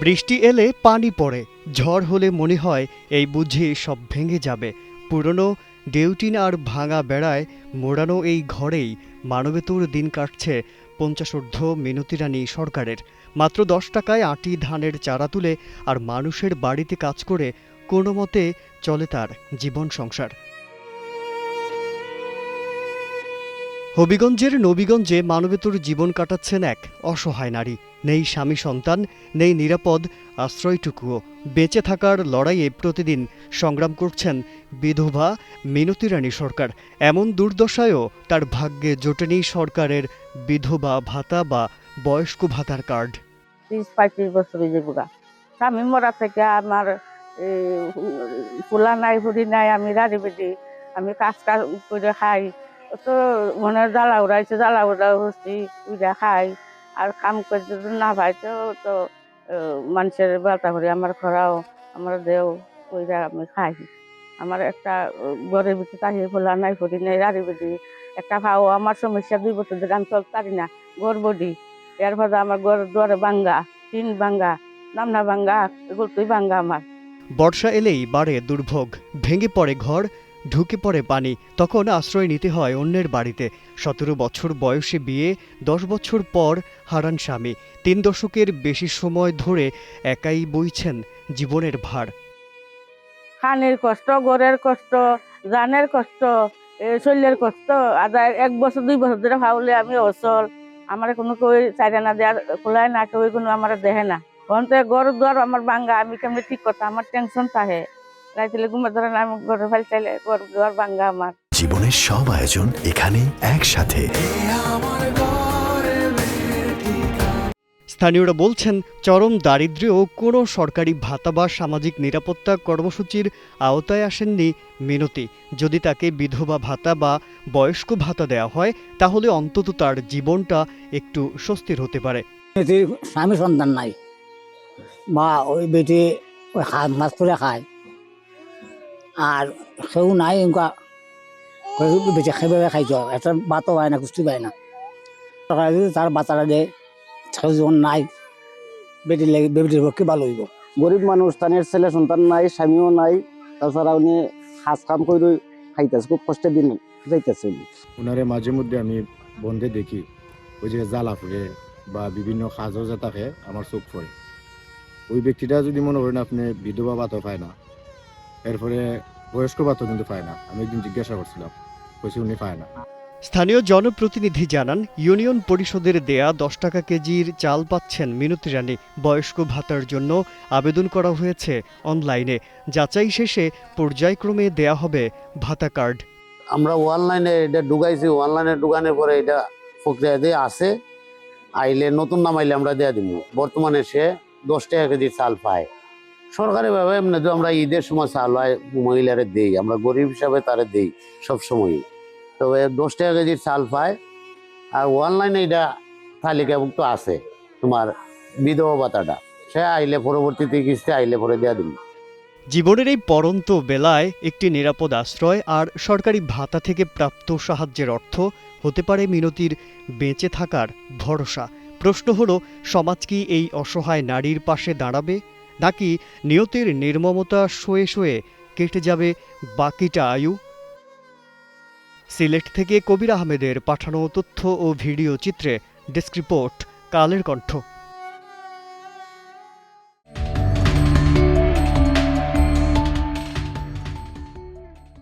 বৃষ্টি এলে পানি পড়ে, ঝড় হলে মনে হয় এই বুঝি সব ভেঙে যাবে। পুরনো ডেউটিন আর ভাঙা বেড়ায় মোড়ানো এই ঘরেই মানবেতর দিন কাটছে ৫০ মিনতি রানী সরকারের। মাত্র ১০ টাকায় আঁটি ধানের চারা তুলে আর মানুষের বাড়িতে কাজ করে কোনো মতে চলে তার জীবন সংসার। হবিগঞ্জের নবীগঞ্জে মানবেতর জীবন কাটাচ্ছেন এক অসহায় নারী। নেই স্বামী সন্তান, নেই নিরাপদ আশ্রয়টুকুও। বেঁচে থাকার লড়াইয়ে প্রতিদিন সংগ্রাম করছেন বিধবা মিনতি রানী সরকার। এমন দুর্দশায়ও তার ভাগ্যে জোটেনি সরকারের বিধবা ভাতা বা বয়স্ক ভাতার কার্ড। ৩০-৩৫ বছর হয়ে যাবো গা। স্বামী মরা থেকে আমার ফুলা নাই, হুড়ি নাই, আমি রাড়ি বেড়ি, আমি কাজ করে খাই। তো মনে জ্বালা উড়াইছে, জ্বালা উড়া হচ্ছি উড়া খাই। আর কাম করে যদি না পাই তো মানুষের বাতা করি, আমার খরাও আমার দেও ওইরা আমি খাই। আমার একটা ঘরের ভিতরে তাহিয়ে ফুলা নাই, হুড়ি নাই, রাড়ি বেড়ি একটা খাও। আমার সমস্যা ২ বছর ধরে আমি চলতে পারি না, ঘর বডি। এর ফলে আমার ঘর দুয়ারে ভাঙ্গা, টিন ভাঙ্গা, নামনা ভাঙ্গা, এগুলো তুই ভাঙ্গা আমার। বর্ষা এলেই বাড়ে দুর্ভোগ, ভেঙে পড়ে ঘর, ঢুকে পড়ে পানি। তখন আশ্রয় নিতে হয় অন্যের বাড়িতে। ১৭ বছর বয়সে বিয়ে, ১০ বছর পর হারান স্বামী। ৩ দশকের বেশি সময় ধরে একাই বইছেন জীবনের ভার। খানির কষ্ট, ঘরের কষ্ট, জানের কষ্ট, শরীরের কষ্ট। আদায় ১ বছর ২ বছর ধরে খাওয়ালে আমি অচল। আমার কোনো কই চাইলে না দেয়ার খোলায় না, কেউ কোনো আমার দেখে না। ঘন্টা ঘর দুয়ার আমার ভাঙ্গা, আমি কেমনি ঠিক কথা, আমার টেনশন থাকে। রাইতে ঘুমে ধরে না, আমি ঘরে ফেল চাইলে ঘর দুয়ার ভাঙ্গা আমার। জীবনের সব আয়োজন এখানে একসাথে। স্থানীয়রা বলছেন, চরম দারিদ্র্যেও কোনো সরকারি ভাতা বা সামাজিক নিরাপত্তা কর্মসূচির আওতায় আসেননি মিনতি। যদি তাকে বিধবা ভাতা বা বয়স্ক ভাতা দেওয়া হয়, তাহলে অন্তত তার জীবনটা একটু স্বস্তির হতে পারে। স্বামী সন্তান নাই, বা ওই বেটি ওই মাছ ধরে খায়, আর সেও নাই। এনেকুৱা বেটি খাইভাবে খাইছ, একটা বাতও পায় না, কুস্তি পায় না। সরকার যদি তার বাচ্চারা দেয়, সেও যখন নাই, বেটির লাগে বেটির পক্ষে ভালো হইব। গরিব মানুষ, তানের ছেলে সন্তান নাই, স্বামীও নাই, তাছাড়া উনি হাজ কাম করে খাইতেছে, খুব কষ্টের দিন যাইতেছে। ওনারে মাঝে মধ্যে আমি বন্ধে দেখি, ওই যে জ্বালা ফুরে বা বিভিন্ন কাজও যে থাকে, আমার চোখ পড়ে। ওই ব্যক্তিটা যদি মনে করেন আপনি বিধবা ভাতা পায় না, এরপরে বয়স্ক ভাতা কিন্তু পায় না। আমি একদিন জিজ্ঞাসা করছিলাম, কইছে উনি পায় না। স্থানীয় জনপ্রতিনিধি জানান, ইউনিয়ন পরিষদের দেয়া ১০ টাকা কেজির চাল পাচ্ছেন মিনতি রানী। বয়স্ক ভাতার জন্য আবেদন করা হয়েছে অনলাইনে। যাচাই শেষে পর্যায়ক্রমে দেয়া হবে ভাতা কার্ড। আমরা অনলাইনে এটা ঢুকাইছি, অনলাইনে ঢুকানোর পরে এটা প্রক্রিয়া দিয়ে আছে, আইলে নতুন নাম আইলে আমরা দেয়া দিব। বর্তমানে সে ১০ টাকা কেজি চাল পায় সরকারি ভাবে। এমনি তো আমরা ঈদের সময় চাল হয় মহিলারে দেই, আমরা গরিব হিসাবে তারে দেই সবসময়। তবে ১০ টাকা কেজির চাল পায়। আর অনলাইনে এটা তালিকাভুক্ত আছে তোমার বিধবা ভাতাটা, সে আইলে পরবর্তীতে কিস্তি আইলে পরে দেয়া দিন। জীবনের এই পরন্ত বেলায় একটি নিরাপদ আশ্রয় আর সরকারি ভাতা থেকে প্রাপ্ত সাহায্যের অর্থ হতে পারে মিনতির বেঁচে থাকার ভরসা। প্রশ্ন হলো, সমাজ কি এই অসহায় নারীর পাশে দাঁড়াবে, নাকি নিয়তির নির্মমতা সয়ে সয়ে কেটে যাবে বাকিটা আয়ু? সিলেট থেকে কবির আহমেদের পাঠানো তথ্য ও ভিডিও চিত্রে ডেস্ক রিপোর্ট, কালের কণ্ঠ।